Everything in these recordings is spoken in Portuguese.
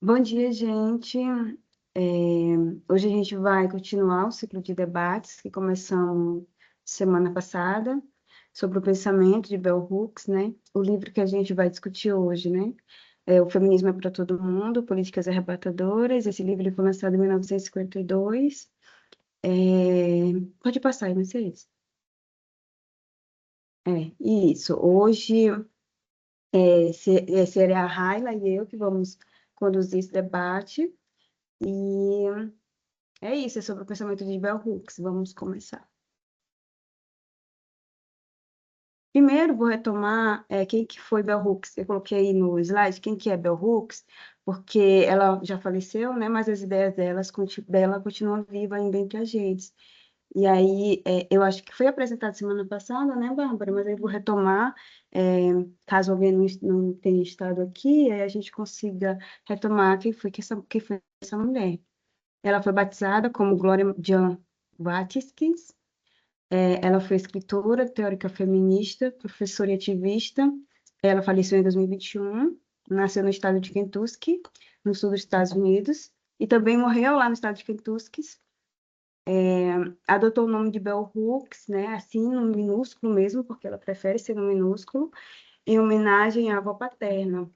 Bom dia, gente. É, Hoje a gente vai continuar o ciclo de debates que começamos semana passada sobre o pensamento de Bell Hooks, né? O livro que a gente vai discutir hoje, né? É O Feminismo é para Todo Mundo, Políticas Arrebatadoras. Esse livro ele foi lançado em 1952. É, Pode passar aí, Mercedes. Isso. Hoje, seria a Raila e eu que vamos conduzir esse debate. E é isso, é sobre o pensamento de Bell Hooks. Vamos começar. Primeiro, vou retomar quem que foi Bell Hooks. Eu coloquei aí no slide quem que é Bell Hooks, porque ela já faleceu, né? Mas as ideias dela continuam vivas ainda entre a gente. E aí, eu acho que foi apresentado semana passada, né, Bárbara? Mas aí eu vou retomar, caso alguém não tenha estado aqui, aí a gente consiga retomar quem foi essa mulher. Ela foi batizada como Gloria Jean Watkins. Ela foi escritora, teórica feminista, professora e ativista. Ela faleceu em 2021, nasceu no estado de Kentucky, no sul dos Estados Unidos, e também morreu lá no estado de Kentucky. Adotou o nome de Bell Hooks, né, assim, no minúsculo mesmo, porque ela prefere ser no minúsculo, em homenagem à avó paterna,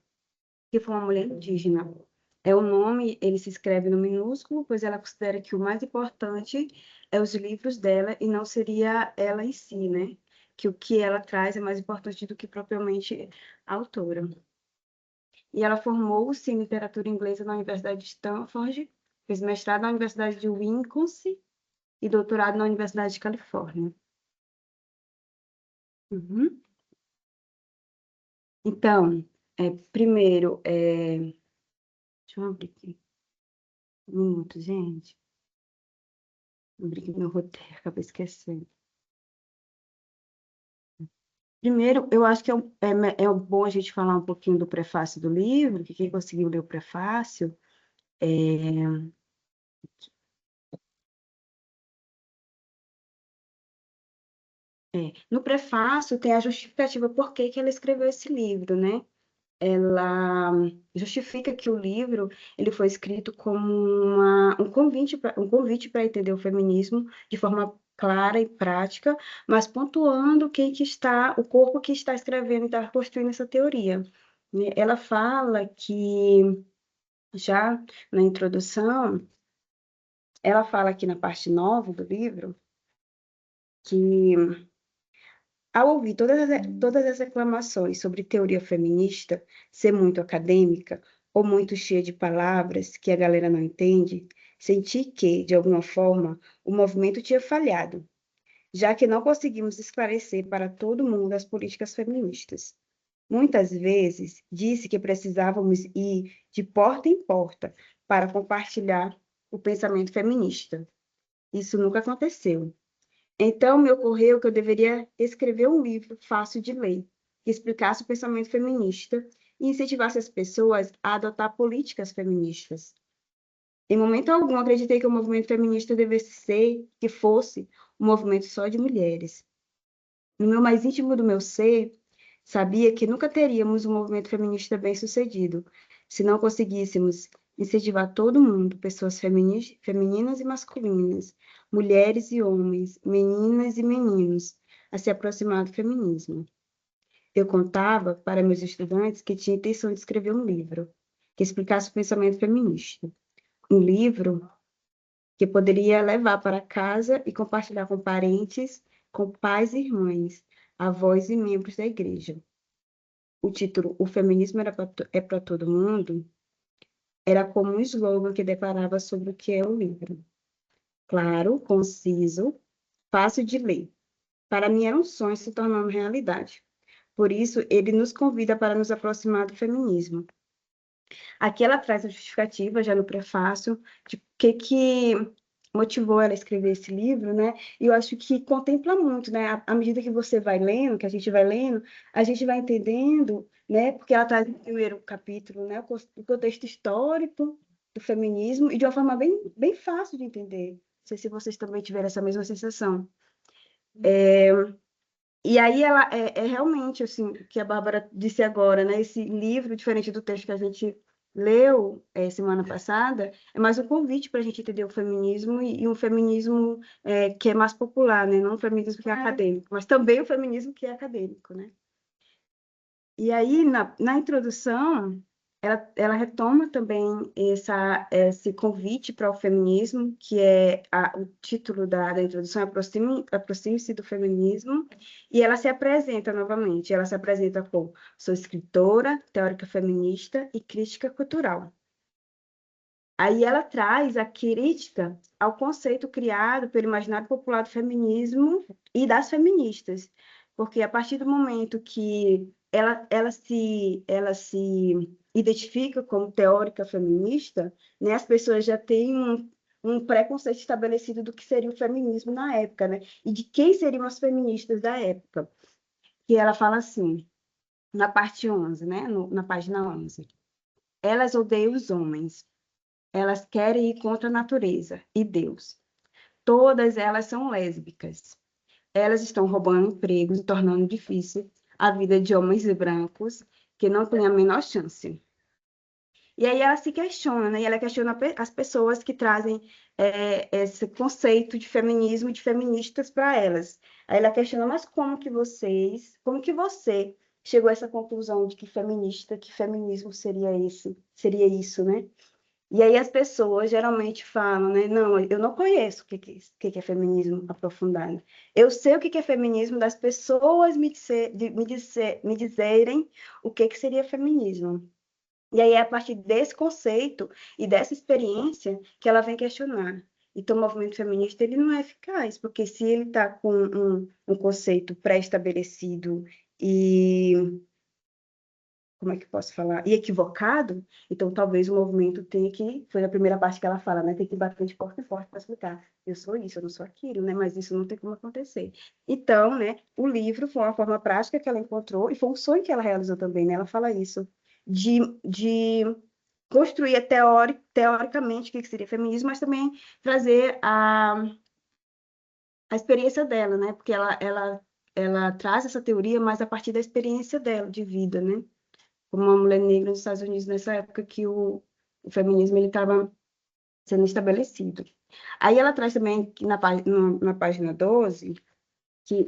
que foi uma mulher indígena. O nome, ele se escreve no minúsculo, pois ela considera que o mais importante é os livros dela e não seria ela em si, né? Que o que ela traz é mais importante do que propriamente a autora. E ela formou-se em literatura inglesa na Universidade de Stanford, fez mestrado na Universidade de Wisconsin e doutorado na Universidade de Califórnia. Uhum. Então, primeiro, deixa eu abrir aqui um minuto, gente. Abrir aqui meu roteiro, acabei esquecendo. Primeiro, eu acho que bom a gente falar um pouquinho do prefácio do livro, que quem conseguiu ler o prefácio. é, no prefácio tem a justificativa por que que ela escreveu esse livro, né? Ela justifica que o livro ele foi escrito como um convite para entender o feminismo de forma clara e prática, mas pontuando o corpo que está escrevendo e está construindo essa teoria, né? Ela fala que já na introdução, ela fala aqui na parte 9 do livro que, ao ouvir todas as reclamações sobre teoria feminista ser muito acadêmica ou muito cheia de palavras que a galera não entende, senti que, de alguma forma, o movimento tinha falhado, já que não conseguimos esclarecer para todo mundo as políticas feministas. Muitas vezes disse que precisávamos ir de porta em porta para compartilhar o pensamento feminista. Isso nunca aconteceu. Então, me ocorreu que eu deveria escrever um livro fácil de ler, que explicasse o pensamento feminista e incentivasse as pessoas a adotar políticas feministas. Em momento algum, acreditei que o movimento feminista que fosse um movimento só de mulheres. No meu mais íntimo do meu ser, sabia que nunca teríamos um movimento feminista bem-sucedido se não conseguíssemos incentivar todo mundo, pessoas femininas e masculinas, mulheres e homens, meninas e meninos, a se aproximar do feminismo. Eu contava para meus estudantes que tinha intenção de escrever um livro que explicasse o pensamento feminista. Um livro que poderia levar para casa e compartilhar com parentes, com pais e irmãs, avós e membros da igreja. O título O Feminismo é para Todo Mundo era como um slogan que declarava sobre o que é o livro. Claro, conciso, fácil de ler. Para mim era um sonho se tornando realidade. Por isso, ele nos convida para nos aproximar do feminismo. Aqui ela traz a justificativa, já no prefácio, de o que motivou ela a escrever esse livro, né? E eu acho que contempla muito, né? À medida que você vai lendo, que a gente vai lendo, a gente vai entendendo, né? Porque ela traz no primeiro capítulo, né? O contexto histórico do feminismo e de uma forma bem fácil de entender. Não sei se vocês também tiveram essa mesma sensação. E aí ela é realmente assim o que a Bárbara disse agora, né? Esse livro, diferente do texto que a gente leu semana passada, é mais um convite para a gente entender o feminismo e um feminismo que é mais popular, né? Não um feminismo que é acadêmico, mas também o feminismo que é acadêmico, né? E aí, na introdução, ela retoma também esse convite para o feminismo, que é o título da introdução, é Aproxime-se do Feminismo, e ela se apresenta novamente, ela se apresenta como sou escritora, teórica feminista e crítica cultural. Aí ela traz a crítica ao conceito criado pelo imaginário popular do feminismo e das feministas, porque a partir do momento que ela se identifica como teórica feminista, né, as pessoas já têm um preconceito estabelecido do que seria o feminismo na época, né, e de quem seriam as feministas da época. Que ela fala assim, na parte 11, né, na página 11, elas odeiam os homens. Elas querem ir contra a natureza e Deus. Todas elas são lésbicas. Elas estão roubando empregos e tornando difícil a vida de homens brancos que não têm a menor chance. E aí ela se questiona, né? E ela questiona as pessoas que trazem esse conceito de feminismo e de feministas para elas. Aí ela questiona, mas como que você chegou a essa conclusão de que feminista, que feminismo seria isso, né? E aí as pessoas geralmente falam, né? Não, eu não conheço o que é feminismo aprofundado. Eu sei o que é feminismo das pessoas me dizerem o que seria feminismo. E aí é a partir desse conceito e dessa experiência que ela vem questionar. Então, o movimento feminista ele não é eficaz, porque se ele está com um conceito pré-estabelecido e como é que eu posso falar? E equivocado, então talvez o movimento tenha que, foi a primeira parte que ela fala, né? Tem que bater de porta em porta para explicar. Eu sou isso, eu não sou aquilo, né? Mas isso não tem como acontecer. Então, né? O livro foi uma forma prática que ela encontrou e foi um sonho que ela realizou também, né? Ela fala isso, de construir teoricamente o que seria feminismo, mas também trazer a experiência dela, né? Porque ela traz essa teoria, mas a partir da experiência dela, de vida, né? Como uma mulher negra nos Estados Unidos nessa época que o feminismo ele estava sendo estabelecido. Aí ela traz também que na página 12 que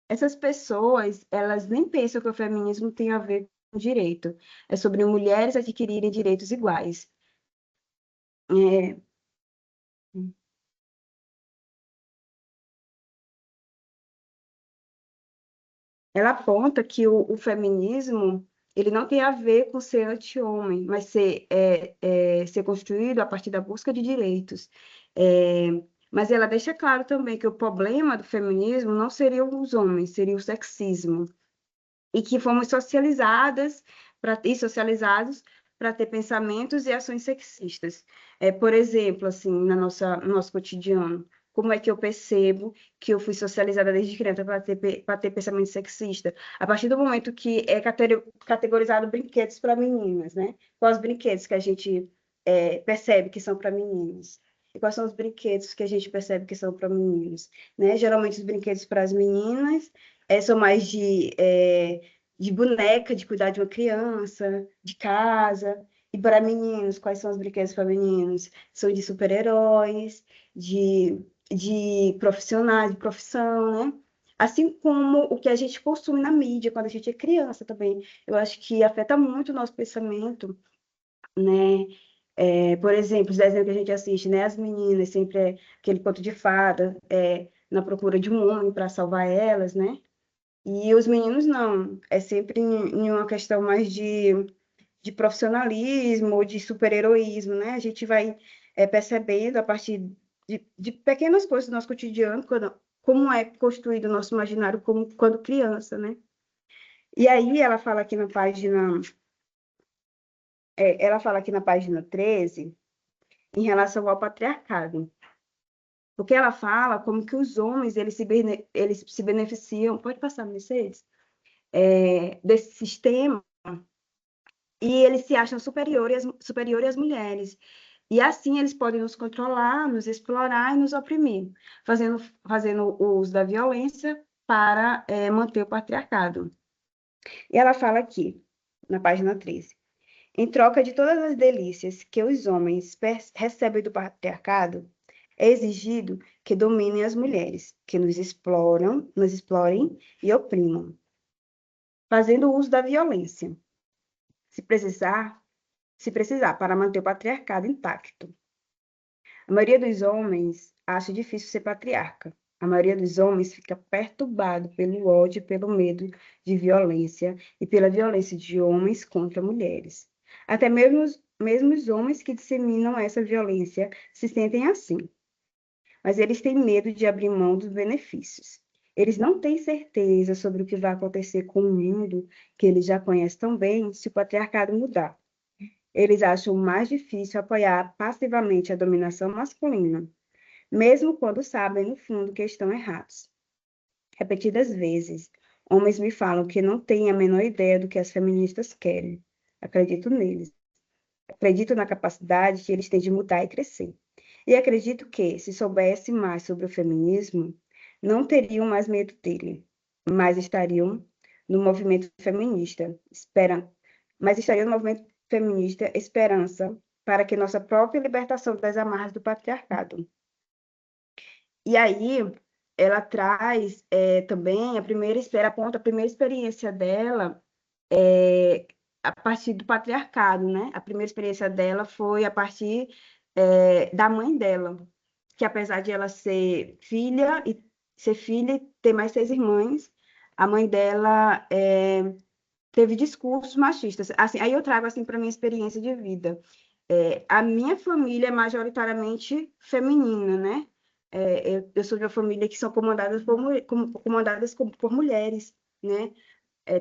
essas pessoas, elas nem pensam que o feminismo tem a ver com direito. É sobre mulheres adquirirem direitos iguais. É, ela aponta que o feminismo ele não tem a ver com ser anti-homem, mas ser construído a partir da busca de direitos. É, mas ela deixa claro também que o problema do feminismo não seria os homens, seria o sexismo. E que fomos socializados para ter pensamentos e ações sexistas. Por exemplo, assim, no nosso cotidiano, como é que eu percebo que eu fui socializada desde criança para ter pensamento sexista? A partir do momento que é categorizado brinquedos para meninas, né? Quais os brinquedos que a gente percebe que são para meninas? E quais são os brinquedos que a gente percebe que são para meninos? Né? Geralmente, os brinquedos para as meninas são mais de boneca, de cuidar de uma criança, de casa. E para meninos, quais são os brinquedos para meninos? São de super-heróis, de profissionais, de profissão, né? Assim como o que a gente consome na mídia quando a gente é criança também. Eu acho que afeta muito o nosso pensamento, né? Por exemplo, os desenhos que a gente assiste, né? As meninas, sempre é aquele conto de fada, na procura de um homem para salvar elas, né? E os meninos não, é sempre em uma questão mais de profissionalismo ou de super-heroísmo, né? A gente vai percebendo a partir de pequenas coisas do nosso cotidiano, como é construído o nosso imaginário como, quando criança, né? E aí ela fala aqui na página 13, em relação ao patriarcado. Porque ela fala como que os homens, eles se beneficiam, pode passar, Mercedes? Desse sistema, e eles se acham superiores às mulheres. E assim eles podem nos controlar, nos explorar e nos oprimir, fazendo uso da violência para manter o patriarcado. E ela fala aqui, na página 13. Em troca de todas as delícias que os homens recebem do patriarcado, é exigido que dominem as mulheres, que nos explorem e oprimam, fazendo uso da violência, se precisar, se precisar, para manter o patriarcado intacto. A maioria dos homens acha difícil ser patriarca. A maioria dos homens fica perturbado pelo ódio e pelo medo de violência e pela violência de homens contra mulheres. Até mesmo os homens que disseminam essa violência se sentem assim, mas eles têm medo de abrir mão dos benefícios. Eles não têm certeza sobre o que vai acontecer com o mundo que eles já conhecem tão bem se o patriarcado mudar. Eles acham mais difícil apoiar passivamente a dominação masculina, mesmo quando sabem, no fundo, que estão errados. Repetidas vezes, homens me falam que não têm a menor ideia do que as feministas querem. Acredito neles. Acredito na capacidade que eles têm de mudar e crescer. E acredito que, se soubesse mais sobre o feminismo, não teriam mais medo dele, mas estariam no movimento feminista, mas estariam no movimento feminista esperança para que nossa própria libertação das amarras do patriarcado. E aí, ela traz também aponta a primeira experiência dela a partir do patriarcado, né? A primeira experiência dela foi a partir da mãe dela, que apesar de ela ser filha e ter mais 6 irmãs, a mãe dela teve discursos machistas. Assim, aí eu trago assim para minha experiência de vida. A minha família é majoritariamente feminina, né? Eu sou de uma família que são comandadas por mulheres, né?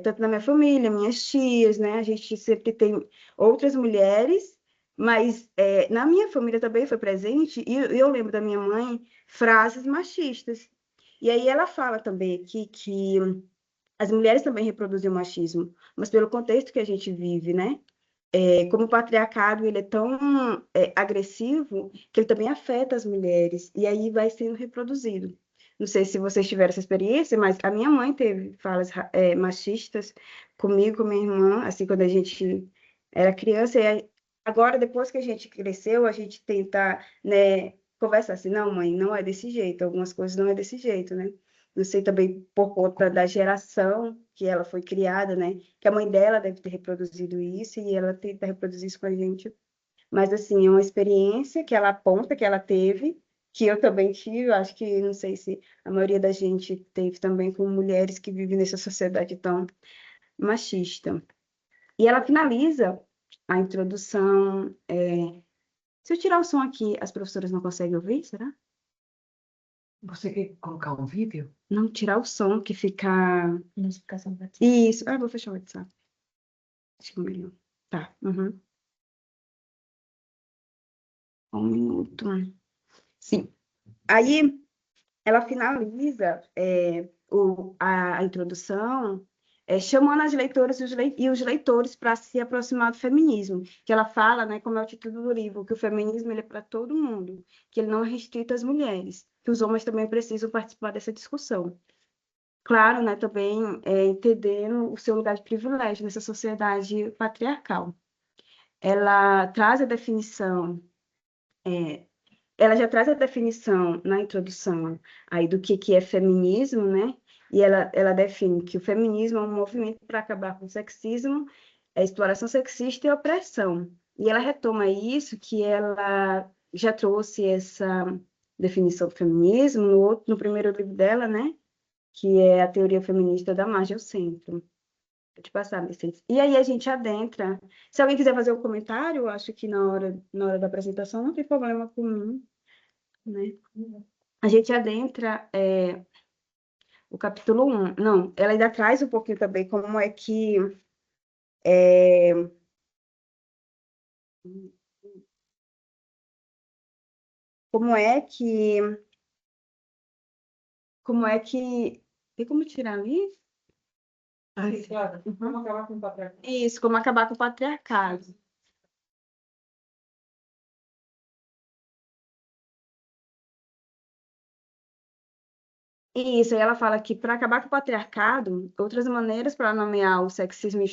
Tanto na minha família, minhas tias, né? A gente sempre tem outras mulheres, mas na minha família também foi presente, e eu lembro da minha mãe frases machistas. E aí ela fala também aqui que as mulheres também reproduzem o machismo, mas pelo contexto que a gente vive, né? Como o patriarcado ele é tão agressivo que ele também afeta as mulheres, e aí vai sendo reproduzido. Não sei se vocês tiveram essa experiência, mas a minha mãe teve falas machistas comigo, com minha irmã, assim, quando a gente era criança, e agora, depois que a gente cresceu, a gente tenta, né, conversar assim, não, mãe, não é desse jeito, algumas coisas não é desse jeito, né? Não sei também por conta da geração que ela foi criada, né? Que a mãe dela deve ter reproduzido isso e ela tenta reproduzir isso com a gente. Mas, assim, é uma experiência que ela aponta que ela teve, que eu também tive, eu acho que, não sei se a maioria da gente teve também com mulheres que vivem nessa sociedade tão machista. E ela finaliza a introdução. Se eu tirar o som aqui, as professoras não conseguem ouvir, será? Você quer colocar um vídeo? Não, tirar o som que fica. Notificação do WhatsApp. Isso. Ah, vou fechar o WhatsApp. Acho que é melhor. Tá. Uhum. Um minuto. Sim. Aí ela finaliza a introdução chamando as leitoras e os leitores para se aproximar do feminismo, que ela fala, né, como é o título do livro, que o feminismo ele é para todo mundo, que ele não é restrito às mulheres, que os homens também precisam participar dessa discussão. Claro, né, também entendendo o seu lugar de privilégio nessa sociedade patriarcal. Ela traz a definição ela já traz a definição na introdução aí do que é feminismo, né? E ela define que o feminismo é um movimento para acabar com o sexismo, a exploração sexista e a opressão. E ela retoma isso que ela já trouxe essa definição do feminismo no primeiro livro dela, né? Que é a teoria feminista da margem ao centro. Vou te passar, Vicente. E aí a gente adentra. Se alguém quiser fazer um comentário, eu acho que na hora da apresentação não tem problema com mim, né? A gente adentra o capítulo 1. Não, ela ainda traz um pouquinho também é, como é que como é que tem como tirar ali? Claro. Como acabar com o patriarcado. Isso, como acabar com o patriarcado. Isso, aí ela fala que para acabar com o patriarcado, outras maneiras para nomear o sexismo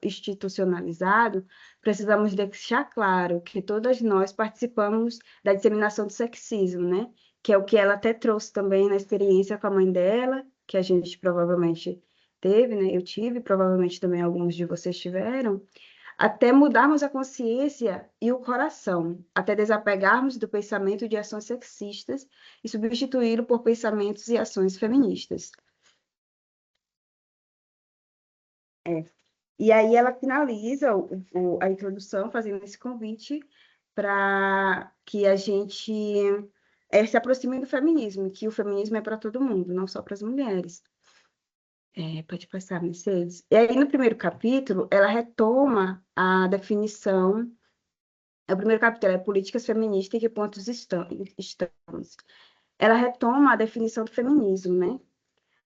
institucionalizado, precisamos deixar claro que todas nós participamos da disseminação do sexismo, né? Que é o que ela até trouxe também na experiência com a mãe dela, que a gente provavelmente teve, né? Eu tive, provavelmente também alguns de vocês tiveram, até mudarmos a consciência e o coração, até desapegarmos do pensamento de ações sexistas e substituí-lo por pensamentos e ações feministas. E aí ela finaliza a introdução fazendo esse convite para que a gente se aproxime do feminismo, que o feminismo é para todo mundo, não só para as mulheres. Pode passar, Mercedes. E aí, no primeiro capítulo, ela retoma a definição. O primeiro capítulo é Políticas Feministas e que pontos estamos. Ela retoma a definição do feminismo, né?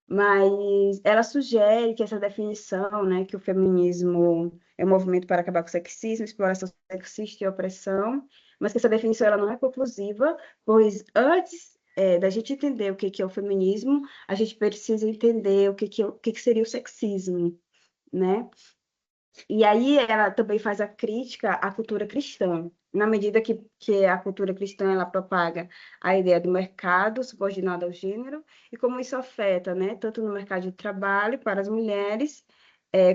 Mas ela sugere que essa definição, né, que o feminismo é um movimento para acabar com o sexismo, exploração sexista e opressão, mas que essa definição ela não é conclusiva, pois antes da gente entender o que é o feminismo, a gente precisa entender o que seria o sexismo, né? E aí ela também faz a crítica à cultura cristã, na medida que a cultura cristã ela propaga a ideia do mercado subordinado ao gênero e como isso afeta, né, tanto no mercado de trabalho para as mulheres,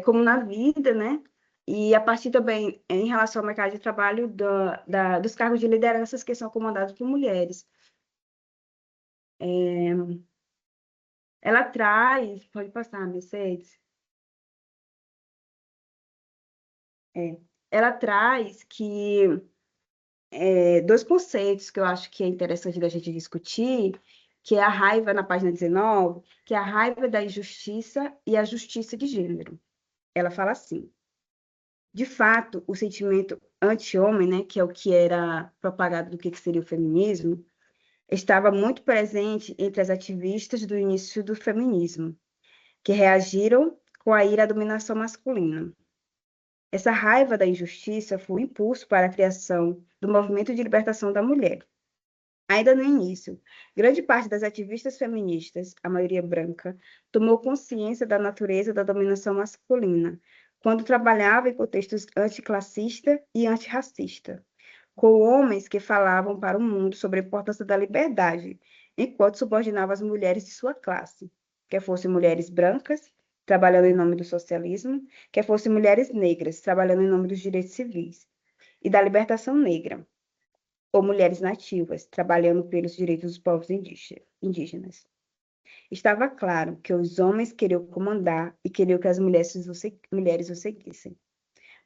como na vida, né? E a partir também em relação ao mercado de trabalho dos cargos de lideranças que são comandados por mulheres. Ela traz, pode passar, Mercedes. Ela traz que dois conceitos que eu acho que é interessante da gente discutir, que é a raiva na página 19, que é a raiva da injustiça e a justiça de gênero. Ela fala assim: de fato, o sentimento anti-homem, né, que é o que era propagado do que seria o feminismo, estava muito presente entre as ativistas do início do feminismo, que reagiram com a ira à dominação masculina. Essa raiva da injustiça foi o impulso para a criação do movimento de libertação da mulher. Ainda no início, grande parte das ativistas feministas, a maioria branca, tomou consciência da natureza da dominação masculina, quando trabalhava em contextos anticlassista e antirracista, com homens que falavam para o mundo sobre a importância da liberdade, enquanto subordinavam as mulheres de sua classe, quer fossem mulheres brancas, trabalhando em nome do socialismo, quer fossem mulheres negras, trabalhando em nome dos direitos civis, e da libertação negra ou mulheres nativas, trabalhando pelos direitos dos povos indígenas. Estava claro que os homens queriam comandar e queriam que as mulheres o seguissem.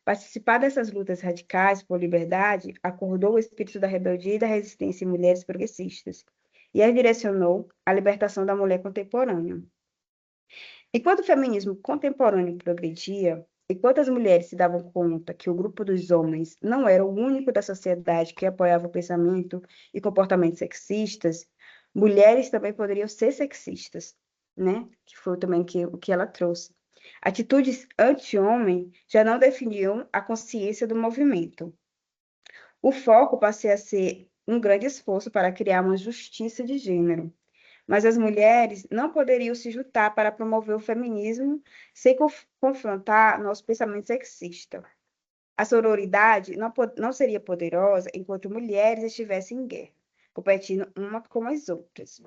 Participar dessas lutas radicais por liberdade acordou o espírito da rebeldia e da resistência em mulheres progressistas e as direcionou à libertação da mulher contemporânea. Enquanto o feminismo contemporâneo progredia, enquanto as mulheres se davam conta que o grupo dos homens não era o único da sociedade que apoiava o pensamento e comportamentos sexistas, mulheres também poderiam ser sexistas, né? Que foi também o que ela trouxe. Atitudes anti-homem já não definiam a consciência do movimento. O foco passou a ser um grande esforço para criar uma justiça de gênero, mas as mulheres não poderiam se juntar para promover o feminismo sem confrontar nosso pensamento sexista. A sororidade não seria poderosa enquanto mulheres estivessem em guerra, competindo uma com as outras.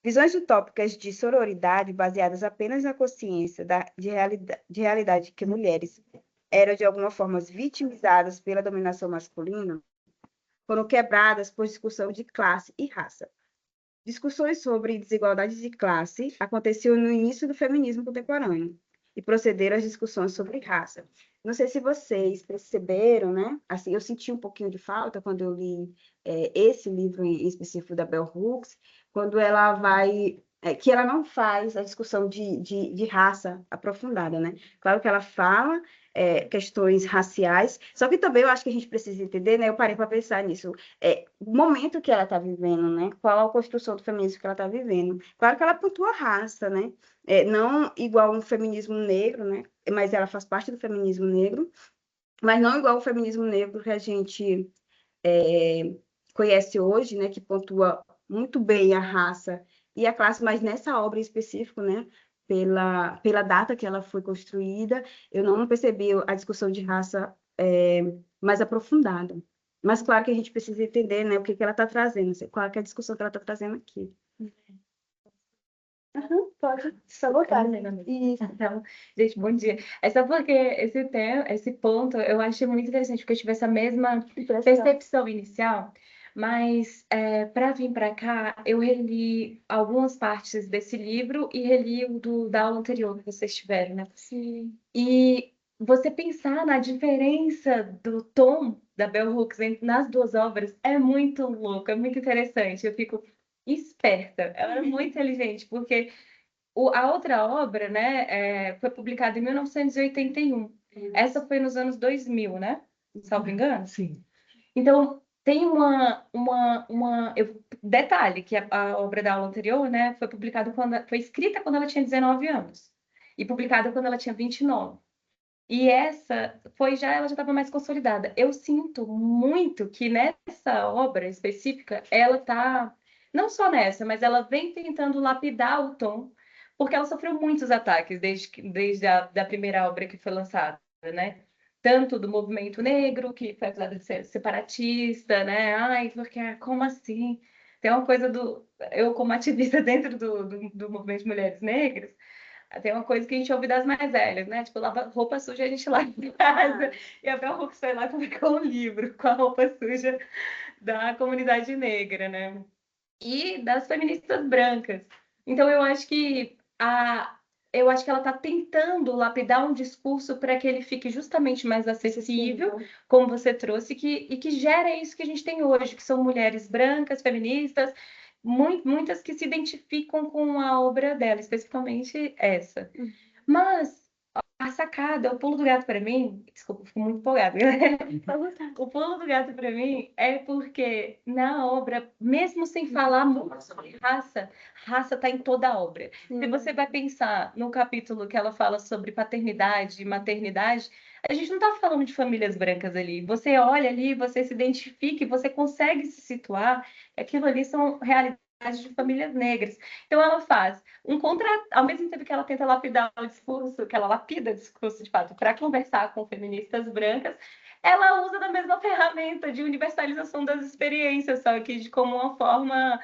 Visões utópicas de sororidade baseadas apenas na consciência de realidade que mulheres eram de alguma forma vitimizadas pela dominação masculina foram quebradas por discussão de classe e raça. Discussões sobre desigualdades de classe aconteciam no início do feminismo contemporâneo e procederam às discussões sobre raça. Não sei se vocês perceberam, né? Assim, eu senti um pouquinho de falta quando eu li esse livro em específico da Bell Hooks, quando ela vai que ela não faz a discussão de raça aprofundada, né? Claro que ela fala questões raciais, só que também eu acho que a gente precisa entender, né? Eu parei para pensar nisso, o momento que ela está vivendo, né? Qual a construção do feminismo que ela está vivendo. Claro que ela pontua a raça, né? Não igual um feminismo negro, né? Mas ela faz parte do feminismo negro, mas não igual o feminismo negro que a gente conhece hoje, né? Que pontua muito bem a raça e a classe, mas nessa obra em específico, né, pela data que ela foi construída, eu não percebi a discussão de raça mais aprofundada. Mas claro que a gente precisa entender, né, o que ela está trazendo, qual que é a discussão que ela está trazendo aqui. Pode, só voltar. Isso. Então, gente, bom dia. É só porque esse ponto eu achei muito interessante, porque eu tive essa mesma percepção inicial, mas para vir para cá, eu reli algumas partes desse livro e reli o da aula anterior que vocês tiveram, né? Sim. E você pensar na diferença do tom da Bell Hooks nas duas obras é muito louco, é muito interessante. Eu fico esperta, ela era muito inteligente, porque a outra obra, né, foi publicada em 1981. Essa foi nos anos 2000, né? Salvo engano? Sim. Então, tem detalhe, que a obra da aula anterior, né, foi escrita quando ela tinha 19 anos e publicada quando ela tinha 29. E essa ela já estava mais consolidada. Eu sinto muito que nessa obra específica, ela tá, não só nessa, mas ela vem tentando lapidar o tom, porque ela sofreu muitos ataques desde a primeira obra que foi lançada, né? Tanto do movimento negro, que foi acusado de ser separatista, né? Ai, porque como assim? Tem uma coisa eu como ativista dentro do movimento de mulheres negras, tem uma coisa que a gente ouve das mais velhas, né? Tipo, roupa suja a gente lava em casa. E a Bell Hooks foi lá e publicou um livro com a roupa suja da comunidade negra, né? E das feministas brancas. Então, eu acho que ela está tentando lapidar um discurso para que ele fique justamente mais acessível, como você trouxe, e que gera isso que a gente tem hoje, que são mulheres brancas, feministas, muitas que se identificam com a obra dela, especificamente essa. Mas a sacada, o pulo do gato para mim, desculpa, fico muito empolgada, né? O pulo do gato para mim é porque na obra, mesmo sem falar muito sobre raça está em toda a obra. Se você vai pensar no capítulo que ela fala sobre paternidade e maternidade, a gente não está falando de famílias brancas ali. Você olha ali, você se identifica e você consegue se situar. Aquilo ali são realidades de famílias negras. Então ela faz ao mesmo tempo que ela tenta lapidar o discurso, que ela lapida o discurso de fato para conversar com feministas brancas, ela usa da mesma ferramenta de universalização das experiências, só que como uma forma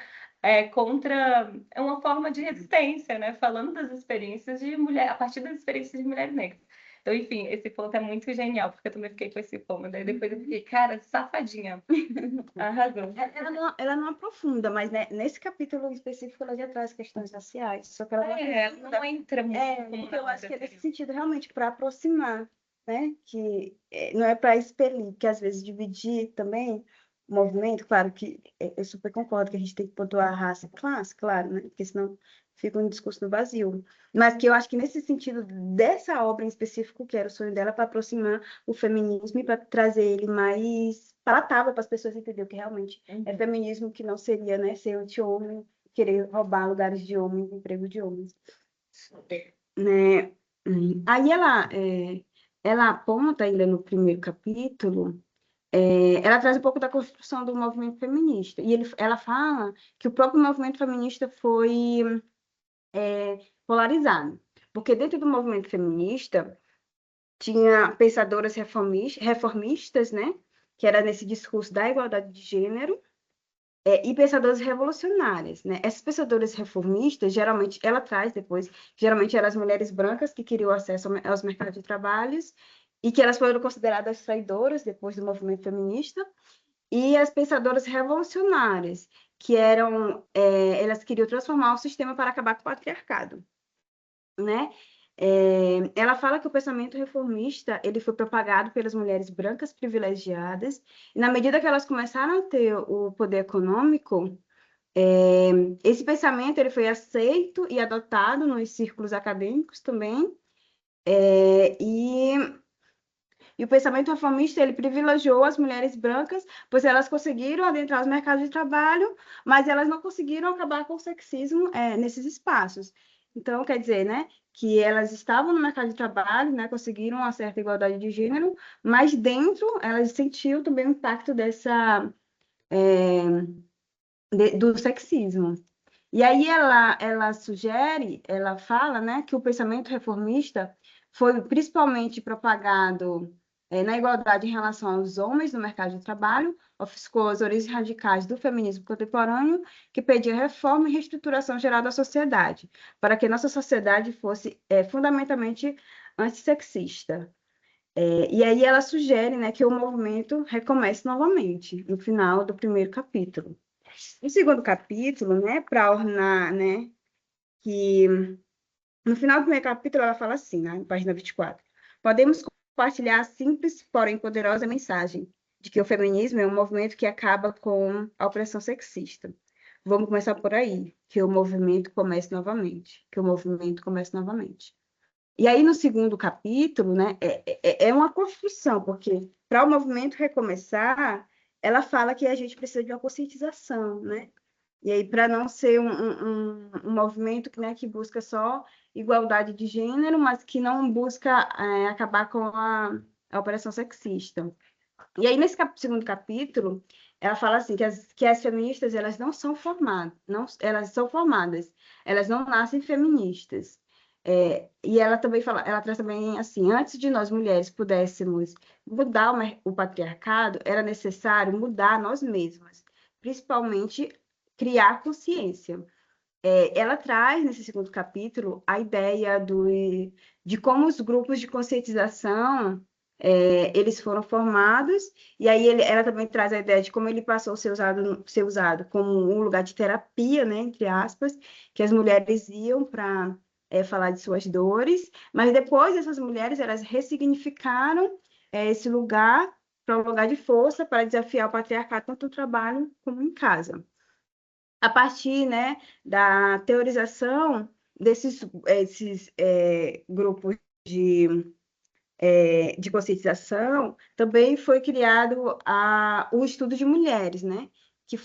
uma forma de resistência, né? Falando das experiências de mulher, a partir das experiências de mulheres negras. Então, enfim, esse ponto é muito genial, porque eu também fiquei com esse ponto. Daí depois eu fiquei, cara, safadinha. Arrasou. Ela não aprofunda, mas né, nesse capítulo específico ela já traz questões raciais. Só que ela não entra muito. Então eu acho que é nesse sentido, realmente, para aproximar, né? Que não é para expelir, porque às vezes dividir também o movimento, claro que eu super concordo que a gente tem que pontuar a raça e classe, claro, né? Porque senão fica um discurso no vazio. Mas que eu acho que nesse sentido dessa obra em específico, que era o sonho dela, para aproximar o feminismo e para trazer ele mais palatável para as pessoas entenderem o que realmente é feminismo, que não seria, né, ser anti-homem, querer roubar lugares de homens, emprego de homens. Né? Aí ela aponta ainda no primeiro capítulo, ela traz um pouco da construção do movimento feminista. E ela fala que o próprio movimento feminista foi polarizado. Porque dentro do movimento feminista tinha pensadoras reformistas, né? Que era nesse discurso da igualdade de gênero, e pensadoras revolucionárias, né? Essas pensadoras reformistas, geralmente, ela traz depois, geralmente eram as mulheres brancas que queriam acesso aos mercados de trabalho e que elas foram consideradas traidoras depois do movimento feminista, e as pensadoras revolucionárias, que elas queriam transformar o sistema para acabar com o patriarcado, né? Ela fala que o pensamento reformista ele foi propagado pelas mulheres brancas privilegiadas, e na medida que elas começaram a ter o poder econômico, esse pensamento ele foi aceito e adotado nos círculos acadêmicos também, e o pensamento reformista ele privilegiou as mulheres brancas, pois elas conseguiram adentrar os mercados de trabalho, mas elas não conseguiram acabar com o sexismo nesses espaços. Então, quer dizer, né, que elas estavam no mercado de trabalho, né, conseguiram uma certa igualdade de gênero, mas dentro elas sentiam também o impacto do sexismo. E aí ela sugere, ela fala, né, que o pensamento reformista foi principalmente propagado na igualdade em relação aos homens no mercado de trabalho, ofuscou as origens radicais do feminismo contemporâneo, que pedia reforma e reestruturação geral da sociedade, para que nossa sociedade fosse fundamentalmente antissexista. E aí ela sugere, né, que o movimento recomece novamente, no final do primeiro capítulo. No segundo capítulo, né, para ornar, né, que no final do primeiro capítulo ela fala assim, na página 24, podemos compartilhar a simples, porém poderosa mensagem de que o feminismo é um movimento que acaba com a opressão sexista. Vamos começar por aí, que o movimento comece novamente, que o movimento comece novamente. E aí, no segundo capítulo, né, é uma construção, porque para o movimento recomeçar, ela fala que a gente precisa de uma conscientização, né? E aí, para não ser um movimento que, né, que busca só igualdade de gênero, mas que não busca acabar com a opressão sexista. E aí, nesse segundo capítulo, ela fala assim, que as feministas, elas não são formadas, não, elas são formadas, elas não nascem feministas. E ela também fala, ela traz também assim, antes de nós mulheres pudéssemos mudar o patriarcado, era necessário mudar nós mesmas, principalmente criar consciência. Ela traz, nesse segundo capítulo, a ideia de como os grupos de conscientização eles foram formados, e aí ela também traz a ideia de como ele passou a ser usado como um lugar de terapia, né, entre aspas, que as mulheres iam para falar de suas dores, mas depois essas mulheres elas ressignificaram esse lugar para um lugar de força, para desafiar o patriarcado tanto no trabalho como em casa. A partir, né, da teorização esses grupos de conscientização, também foi criado o estudo de mulheres, né, que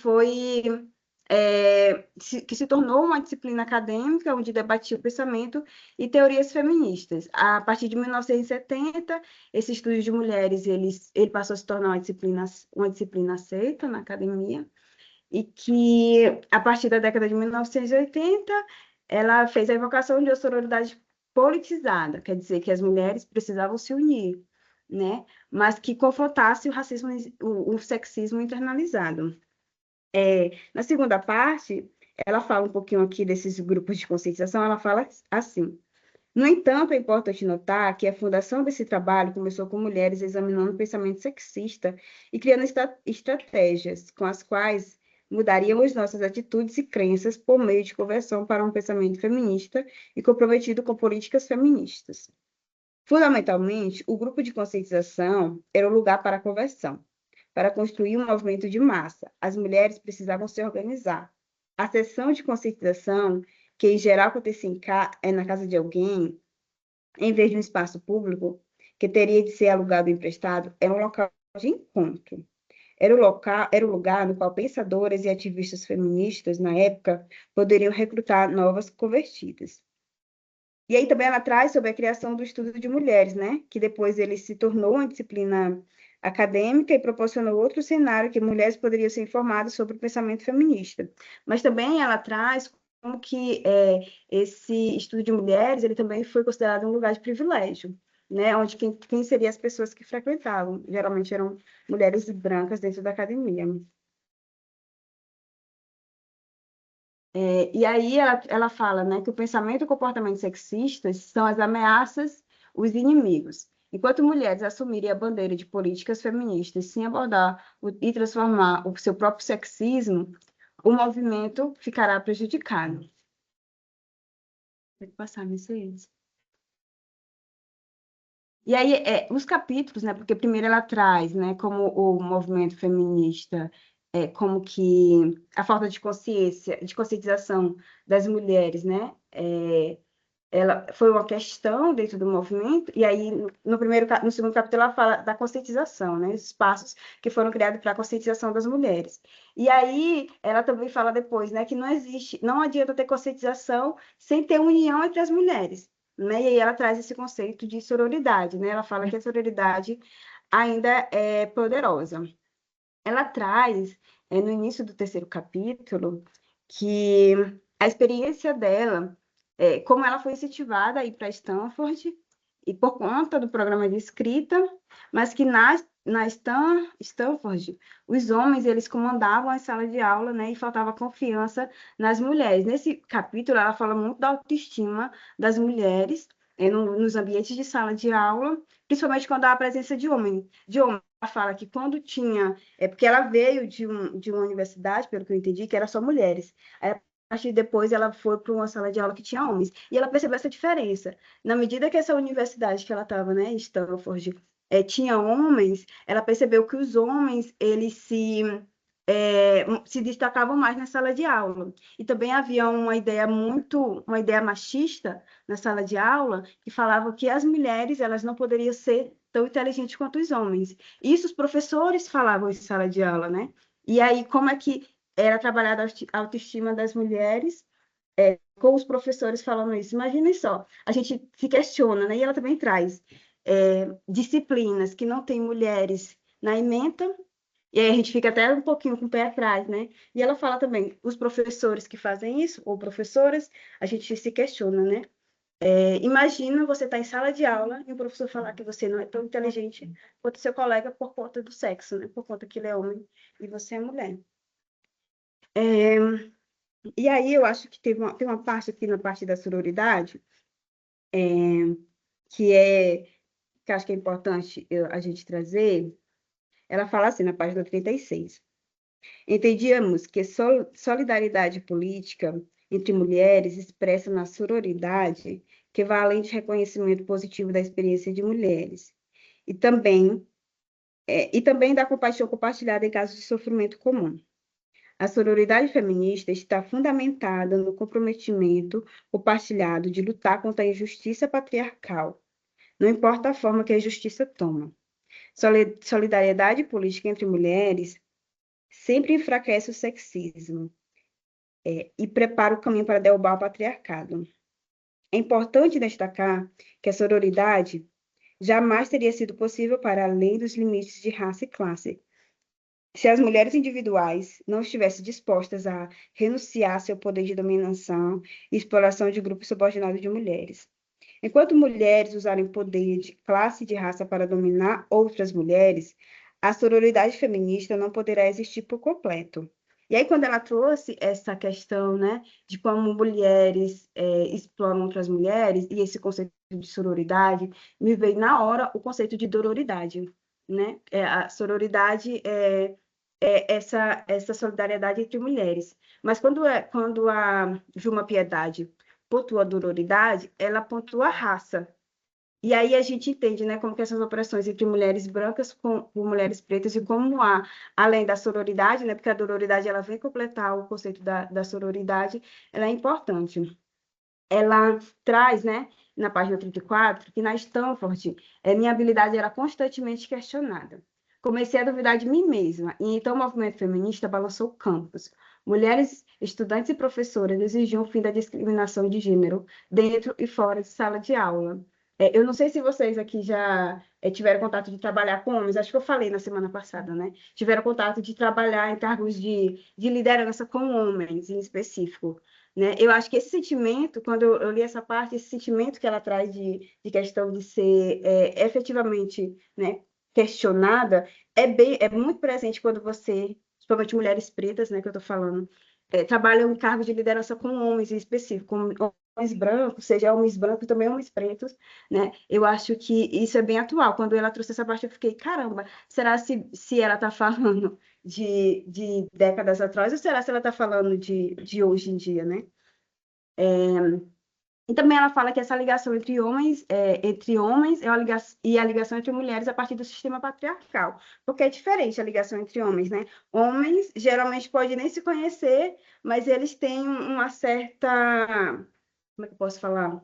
que se tornou uma disciplina acadêmica onde debatia o pensamento e teorias feministas. A partir de 1970, esse estudo de mulheres ele passou a se tornar uma disciplina aceita na academia, e que, a partir da década de 1980, ela fez a evocação de uma sororidade politizada, quer dizer, que as mulheres precisavam se unir, né? Mas que confrontasse o racismo, o sexismo internalizado. Na segunda parte, ela fala um pouquinho aqui desses grupos de conscientização, ela fala assim: no entanto, é importante notar que a fundação desse trabalho começou com mulheres examinando o pensamento sexista e criando estratégias com as quais mudaríamos nossas atitudes e crenças por meio de conversão para um pensamento feminista e comprometido com políticas feministas. Fundamentalmente, o grupo de conscientização era o lugar para a conversão. Para construir um movimento de massa, as mulheres precisavam se organizar. A sessão de conscientização, que em geral acontecia na casa de alguém, em vez de um espaço público, que teria de ser alugado ou emprestado, era um local de encontro. Era o lugar no qual pensadoras e ativistas feministas, na época, poderiam recrutar novas convertidas. E aí também ela traz sobre a criação do estudo de mulheres, né? Que depois ele se tornou uma disciplina acadêmica e proporcionou outro cenário que mulheres poderiam ser informadas sobre o pensamento feminista. Mas também ela traz como que esse estudo de mulheres ele também foi considerado um lugar de privilégio, né? Onde quem seriam as pessoas que frequentavam? Geralmente eram mulheres brancas dentro da academia. E aí ela fala, né, que o pensamento e o comportamento sexistas são as ameaças, os inimigos. Enquanto mulheres assumirem a bandeira de políticas feministas sem abordar e transformar o seu próprio sexismo, o movimento ficará prejudicado. Tem que passar nisso aí. E aí, os capítulos, né, porque primeiro ela traz, né, como o movimento feminista, como que a falta de consciência, de conscientização das mulheres, né, ela foi uma questão dentro do movimento, e aí no segundo capítulo ela fala da conscientização, né, os espaços que foram criados para a conscientização das mulheres. E aí ela também fala depois, né, que não adianta ter conscientização sem ter união entre as mulheres, né? E aí ela traz esse conceito de sororidade, né? Ela fala que a sororidade ainda é poderosa. Ela traz, no início do terceiro capítulo, que a experiência dela, como ela foi incentivada a ir para Stanford, e por conta do programa de escrita, mas que na Stanford, os homens, eles comandavam a sala de aula, né, e faltava confiança nas mulheres. Nesse capítulo, ela fala muito da autoestima das mulheres, nos ambientes de sala de aula, principalmente quando há a presença de homens. Ela fala que quando tinha... porque ela veio de uma universidade, pelo que eu entendi, que era só mulheres. Aí, a partir de depois, ela foi para uma sala de aula que tinha homens. E ela percebeu essa diferença. Na medida que essa universidade que ela estava, né, em Stanford, tinha homens, ela percebeu que os homens, eles se destacavam mais na sala de aula. E também havia uma ideia machista na sala de aula, que falava que as mulheres, elas não poderiam ser tão inteligentes quanto os homens. Isso os professores falavam em sala de aula, né? E aí, como é que era trabalhada a autoestima das mulheres, com os professores falando isso? Imaginem só, a gente se questiona, né? E ela também traz disciplinas que não tem mulheres na ementa, e aí a gente fica até um pouquinho com o pé atrás, né? E ela fala também, os professores que fazem isso, ou professoras, a gente se questiona, né? Imagina você estar em sala de aula e o professor falar que você não é tão inteligente quanto seu colega por conta do sexo, né? Por conta que ele é homem e você é mulher. E aí eu acho que tem uma parte aqui na parte da sororidade, que acho que é importante a gente trazer. Ela fala assim, na página 36. Entendíamos que solidariedade política entre mulheres expressa na sororidade, que vai além de reconhecimento positivo da experiência de mulheres, e também da compaixão compartilhada em casos de sofrimento comum. A sororidade feminista está fundamentada no comprometimento compartilhado de lutar contra a injustiça patriarcal, não importa a forma que a injustiça toma. Solidariedade política entre mulheres sempre enfraquece o sexismo e prepara o caminho para derrubar o patriarcado. É importante destacar que a sororidade jamais teria sido possível para além dos limites de raça e classe, se as mulheres individuais não estivessem dispostas a renunciar ao seu poder de dominação e exploração de grupos subordinados de mulheres. Enquanto mulheres usarem poder de classe e de raça para dominar outras mulheres, a sororidade feminista não poderá existir por completo. E aí, quando ela trouxe essa questão, né, de como mulheres exploram outras mulheres, e esse conceito de sororidade, me veio na hora o conceito de dororidade, né? A sororidade é essa solidariedade entre mulheres. Mas quando a Juma Piedade pontua a dororidade, ela pontua a raça. E aí a gente entende, né, como que essas opressões entre mulheres brancas com mulheres pretas e como há, além da sororidade, né, porque a dororidade ela vem completar o conceito da sororidade, ela é importante. Ela traz, né, na página 34, que na Stanford, minha habilidade era constantemente questionada. Comecei a duvidar de mim mesma, e então o movimento feminista balançou o campus. Mulheres, estudantes e professoras exigiam o fim da discriminação de gênero dentro e fora de sala de aula. Eu não sei se vocês aqui já tiveram contato de trabalhar com homens, acho que eu falei na semana passada, né? Tiveram contato de trabalhar em cargos de liderança com homens, em específico, né? Eu acho que esse sentimento, quando eu li essa parte, esse sentimento que ela traz de questão de ser efetivamente, né, questionada, é muito presente quando você, principalmente mulheres pretas, né, que eu estou falando, trabalham em cargos de liderança com homens em específico, com homens brancos, seja homens brancos, também homens pretos, né? Eu acho que isso é bem atual. Quando ela trouxe essa parte, eu fiquei, caramba, será se ela está falando de décadas atrás, ou será se ela está falando de hoje em dia, né? E também ela fala que essa ligação entre homens é uma ligação, e a ligação entre mulheres a partir do sistema patriarcal, porque é diferente a ligação entre homens, né? Homens geralmente podem nem se conhecer, mas eles têm uma certa... Como é que eu posso falar?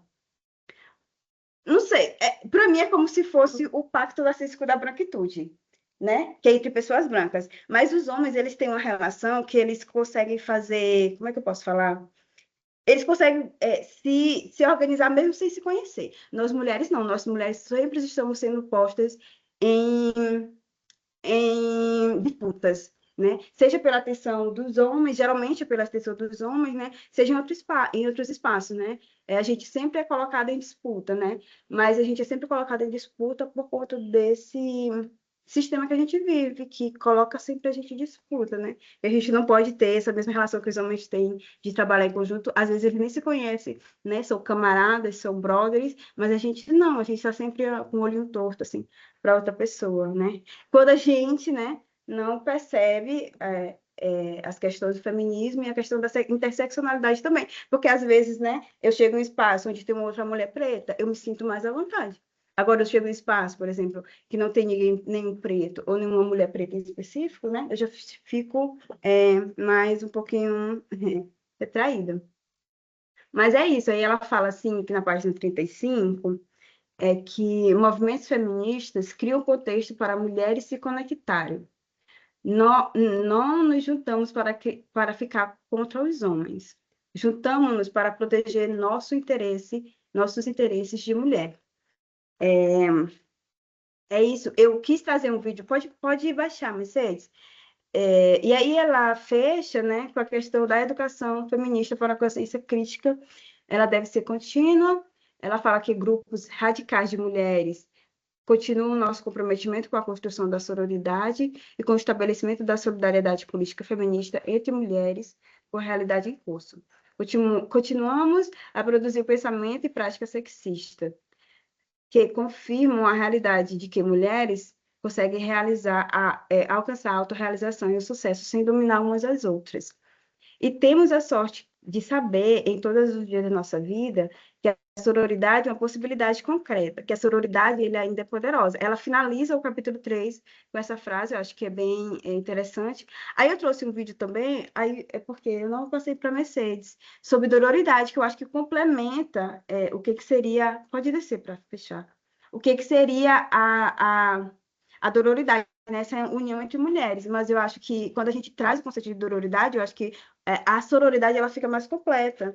Não sei, para mim é como se fosse o pacto narcísico da branquitude, né? Que é entre pessoas brancas. Mas os homens, eles têm uma relação que eles conseguem fazer... Como é que eu posso falar? Eles conseguem se organizar mesmo sem se conhecer. Nós mulheres não, nós mulheres sempre estamos sendo postas em disputas. né? Seja pela atenção dos homens, geralmente pela atenção dos homens, né? Seja em outros espaços, né? A gente sempre é colocado em disputa, né? Mas a gente é sempre colocado em disputa por conta desse sistema que a gente vive, que coloca sempre a gente em disputa, né? E a gente não pode ter essa mesma relação que os homens têm de trabalhar em conjunto. Às vezes eles nem se conhecem, né? São camaradas, são brothers, mas a gente não, a gente está sempre com o olho torto, assim, para outra pessoa, né? Quando a gente, né, não percebe as questões do feminismo e a questão da interseccionalidade também. Porque, às vezes, né, eu chego em um espaço onde tem uma outra mulher preta, eu me sinto mais à vontade. Agora, eu chego em um espaço, por exemplo, que não tem ninguém, nenhum preto, ou nenhuma mulher preta em específico, né, eu já fico mais um pouquinho retraída. Mas é isso, aí ela fala assim, que na página 35, que movimentos feministas criam contexto para mulheres se conectarem. Não nos juntamos para ficar contra os homens. Juntamos-nos para proteger nossos interesses de mulher. É isso. Eu quis trazer um vídeo. Pode baixar, Mercedes. E aí ela fecha, né, com a questão da educação feminista para a consciência crítica. Ela deve ser contínua. Ela fala que grupos radicais de mulheres continua o nosso comprometimento com a construção da sororidade e com o estabelecimento da solidariedade política feminista entre mulheres com a realidade em curso. Continuamos a produzir pensamento e prática sexista, que confirmam a realidade de que mulheres conseguem alcançar a autorrealização e o sucesso sem dominar umas às outras. E temos a sorte de saber, em todos os dias da nossa vida, que a sororidade é uma possibilidade concreta, que a sororidade ele ainda é poderosa. Ela finaliza o capítulo 3 com essa frase, eu acho que é bem interessante. Aí eu trouxe um vídeo também, aí é porque eu não passei para Mercedes, sobre dororidade, que eu acho que complementa o que seria... Pode descer para fechar. O que seria a dororidade, nessa união entre mulheres, mas eu acho que quando a gente traz o conceito de dororidade, eu acho que a sororidade ela fica mais completa,